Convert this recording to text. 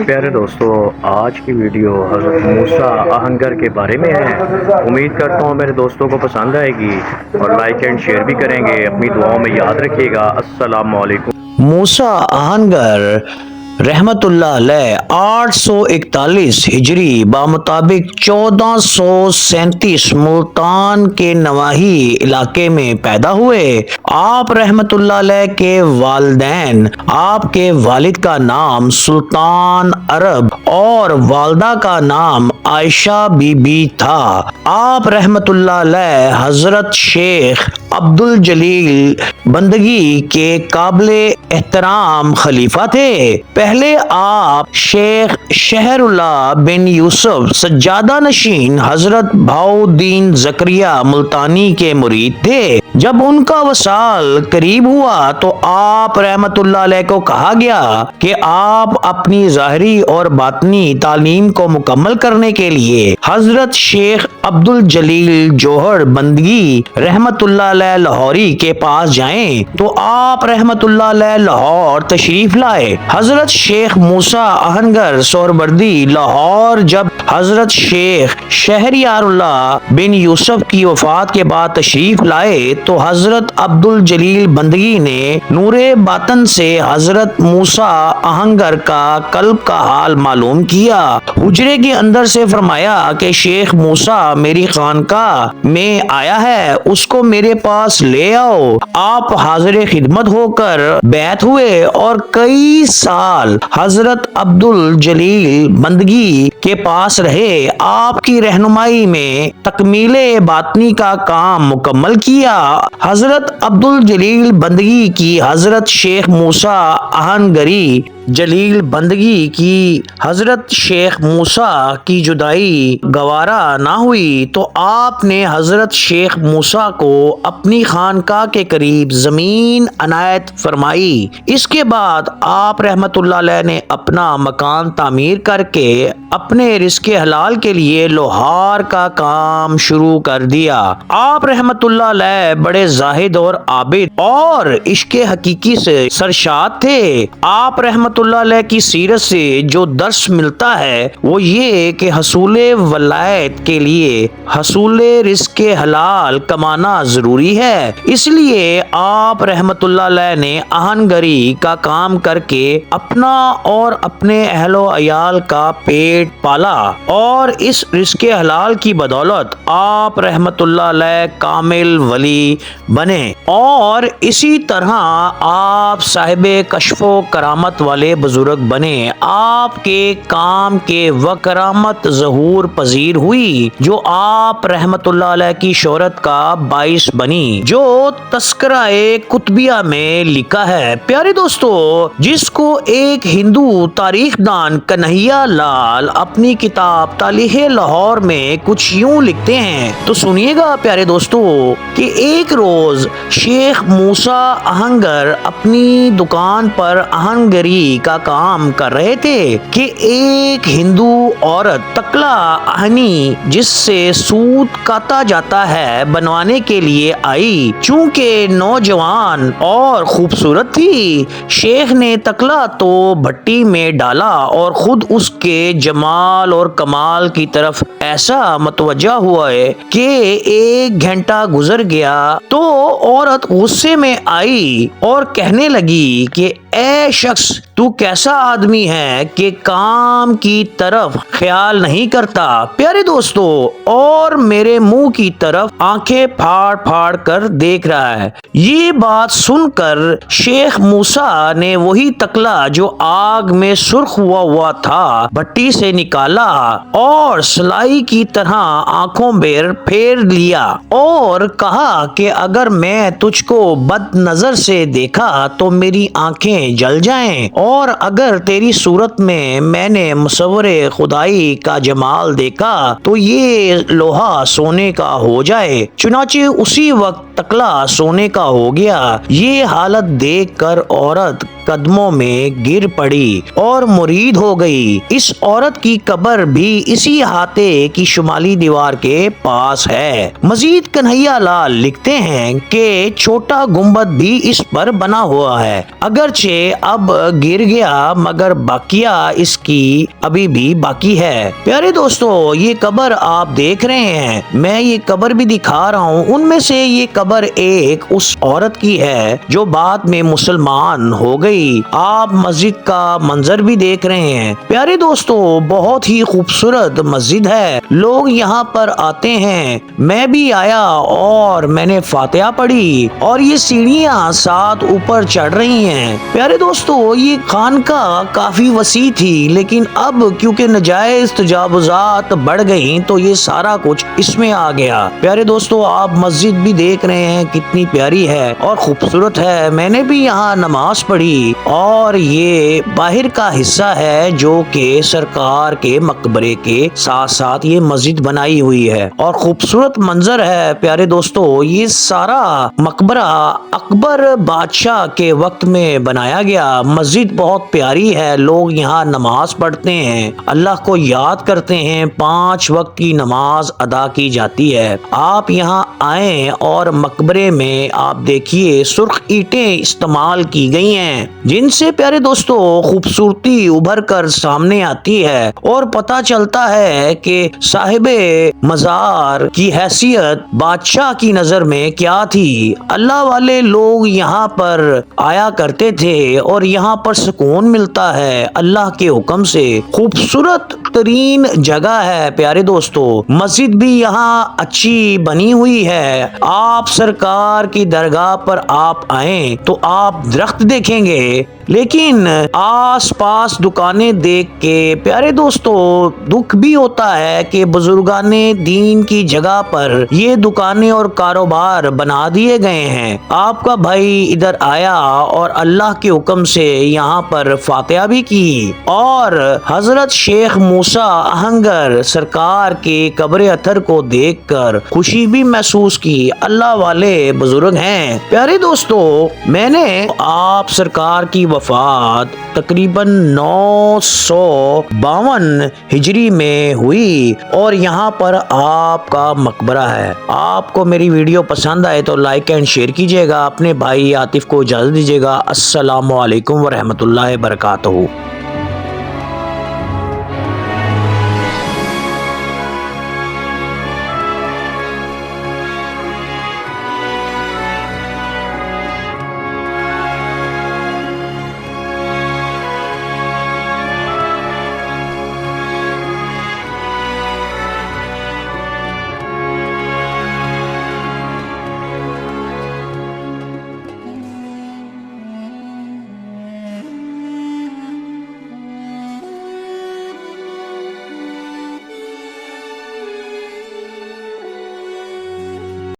پیارے دوستو، آج کی ویڈیو حضرت موسیٰ آہنگر کے بارے میں ہے۔ امید کرتا ہوں میرے دوستوں کو پسند آئے گی اور لائک اینڈ شیئر بھی کریں گے۔ اپنی دعاؤں میں یاد رکھیے گا۔ السلام علیکم۔ موسیٰ آہنگر رحمت اللہ علیہ 841 ہجری بمطابق 1437 ملتان کے نواحی علاقے میں پیدا ہوئے۔ آپ رحمت اللہ علیہ کے والدین، آپ کے والد کا نام سلطان عرب اور والدہ کا نام عائشہ بی بی تھا۔ آپ رحمت اللہ علیہ حضرت شیخ عبدالجلیل بندگی کے قابل احترام خلیفہ تھے۔ پہلے آپ شیخ شہر اللہ بن یوسف سجادہ نشین حضرت بہاؤالدین زکریا ملتانی کے مرید تھے۔ جب ان کا وصال قریب ہوا تو آپ رحمت اللہ علیہ کو کہا گیا کہ آپ اپنی ظاہری اور باطنی تعلیم کو مکمل کرنے کے لیے حضرت شیخ عبدالجلیل جوہر بندگی رحمت اللہ علیہ لاہوری کے پاس جائیں تو آپ رحمت اللہ علیہ لاہور تشریف لائے۔ حضرت شیخ موسیٰ آہنگر سہروردی لاہور جب حضرت شیخ شہریار اللہ بن یوسف کی وفات کے بعد تشریف لائے تو حضرت عبدالجلیل بندگی نے نور باطن سے حضرت موسیٰ آہنگر کا قلب کا حال معلوم کیا۔ حجرے کے اندر سے فرمایا کہ شیخ موسیٰ میری خانقاہ میں آیا ہے، اس کو میرے پاس لے آؤ۔ آپ حاضر خدمت ہو کر بیعت ہوئے اور کئی سال حضرت عبدالجلیل بندگی کے پاس رہے۔ آپ کی رہنمائی میں تکمیل باطنی کا کام مکمل کیا۔ حضرت عبدالجلیل بندگی کی حضرت شیخ موسیٰ آہنگری جلیل بندگی کی حضرت شیخ موسیٰ کی جدائی گوارا نہ ہوئی تو آپ نے حضرت شیخ موسیٰ کو اپنی خانقاہ کے قریب زمین عنایت فرمائی۔ اس کے بعد آپ رحمت اللہ علیہ نے اپنا مکان تعمیر کر کے اپنے رزق حلال کے لیے لوہار کا کام شروع کر دیا۔ آپ رحمت اللہ علیہ بڑے زاہد اور عابد اور عشق حقیقی سے سرشاد تھے۔ آپ رحمت اللہ علیہ کی سیرت سے جو درس ملتا ہے وہ یہ کہ حصول ولایت کے لیے حصول رزق حلال کمانا ضروری ہے۔ اس لیے آپ رحمت اللہ علیہ نے آہنگری کا کام کر کے اپنا اور اپنے اہل و عیال کا پیٹ پالا اور اس رزق حلال کی بدولت آپ رحمت اللہ علیہ کامل ولی بنے اور اسی طرح آپ صاحب کشف و کرامت والے بزرگ بنے۔ آپ کے کام کے وقت کرامت ظہور پذیر ہوئی جو آپ رحمت اللہ علیہ کی شہرت کا باعث بنی، جو تذکرہ کتبیہ میں لکھا ہے۔ پیارے دوستو، جس کو ایک ہندو تاریخ دان کنہیا لال اپنی کتاب تاریخ لاہور میں کچھ یوں لکھتے ہیں تو سنیے گا پیارے دوستو کہ ایک روز شیخ موسیٰ آہنگر اپنی دکان پر آہنگری کا کام کر رہے تھے کہ ایک ہندو عورت تکلا آہنی جس سے سوت کاتا جاتا ہے بنوانے کے لیے آئی۔ چونکہ نوجوان اور خوبصورت تھی، شیخ نے تکلا تو بھٹی میں ڈالا اور خود اس کے جمال اور کمال کی طرف ایسا متوجہ ہوا ہے کہ 1 گھنٹہ گزر گیا تو عورت غصے میں آئی اور کہنے لگی کہ اے شخص، تو کیسا آدمی ہے کہ کام کی طرف خیال نہیں کرتا۔ پیارے دوستو، اور میرے منہ کی طرف آنکھیں پھاڑ پھاڑ کر دیکھ رہا ہے۔ یہ بات سن کر شیخ موسیٰ نے وہی تکلا جو آگ میں سرخ ہوا تھا بھٹی سے نکالا اور سلائی کی طرح آنکھوں بیر پھیر لیا اور کہا کہ اگر میں تجھ کو بد نظر سے دیکھا تو میری آنکھیں جل جائیں، اور اگر تیری صورت میں نے مصور خدائی کا جمال دیکھا تو یہ لوہا سونے کا ہو جائے۔ چنانچہ اسی وقت تکلا سونے کا ہو گیا۔ یہ حالت دیکھ کر عورت قدموں میں گر پڑی اور مرید ہو گئی۔ اس عورت کی قبر بھی اسی احاطے کی شمالی دیوار کے پاس ہے۔ مزید کنہیا لال لکھتے ہیں کہ چھوٹا گنبد بھی اس پر بنا ہوا ہے، اگرچہ اب گر گیا مگر باقیہ اس کی ابھی بھی باقی ہے۔ پیارے دوستو، یہ قبر آپ دیکھ رہے ہیں، میں یہ قبر بھی دکھا رہا ہوں، ان میں سے یہ قبر ایک اس عورت کی ہے جو بعد میں مسلمان ہو گئی۔ آپ مسجد کا منظر بھی دیکھ رہے ہیں۔ پیارے دوستو، بہت ہی خوبصورت مسجد ہے، لوگ یہاں پر آتے ہیں، میں بھی آیا اور میں نے فاتحہ پڑھی اور یہ سیڑھیاں ساتھ اوپر چڑھ رہی ہیں۔ پیارے دوستو، یہ خانقاہ کافی وسیع تھی لیکن اب کیونکہ نجائز تجاوزات بڑھ گئیں تو یہ سارا کچھ اس میں آ گیا۔ پیارے دوستو، آپ مسجد بھی دیکھ رہے ہیں کتنی پیاری ہے اور خوبصورت ہے، میں نے بھی یہاں نماز پڑھی اور یہ باہر کا حصہ ہے جو کہ سرکار کے مقبرے کے ساتھ ساتھ یہ مسجد بنائی ہوئی ہے اور خوبصورت منظر ہے۔ پیارے دوستو، یہ سارا مقبرہ اکبر بادشاہ کے وقت میں بنایا گیا۔ مسجد بہت پیاری ہے، لوگ یہاں نماز پڑھتے ہیں، اللہ کو یاد کرتے ہیں، 5 وقت کی نماز ادا کی جاتی ہے۔ آپ یہاں آئیں اور مقبرے میں آپ دیکھیے سرخ اینٹیں استعمال کی گئی ہیں جن سے پیارے دوستو خوبصورتی ابھر کر سامنے آتی ہے اور پتہ چلتا ہے کہ صاحب مزار کی حیثیت بادشاہ کی نظر میں کیا تھی۔ اللہ والے لوگ یہاں پر آیا کرتے تھے اور یہاں پر سکون ملتا ہے اللہ کے حکم سے۔ خوبصورت ترین جگہ ہے پیارے دوستو، مسجد بھی یہاں اچھی بنی ہوئی ہے۔ آپ سرکار کی درگاہ پر آپ آئیں تو آپ درخت دیکھیں گے لیکن آس پاس دکانیں دیکھ کے پیارے دوستو دکھ بھی ہوتا ہے کہ بزرگان دین کی جگہ پر یہ دکانیں اور کاروبار بنا دیے گئے ہیں۔ آپ کا بھائی ادھر آیا اور اللہ کے حکم سے یہاں پر فاتحہ بھی کی اور حضرت شیخ موسیٰ اہنگر سرکار کے قبر اطہر کو دیکھ کر خوشی بھی محسوس کی۔ اللہ والے بزرگ ہیں۔ پیارے دوستو، میں نے آپ سرکار کی وفات تقریباً 952 ہجری میں ہوئی اور یہاں پر آپ کا مقبرہ ہے۔ آپ کو میری ویڈیو پسند آئے تو لائک اینڈ شیئر کیجیے گا، اپنے بھائی عاطف کو اجازت دیجیے گا۔ السلام علیکم ورحمۃ اللہ وبرکاتہ۔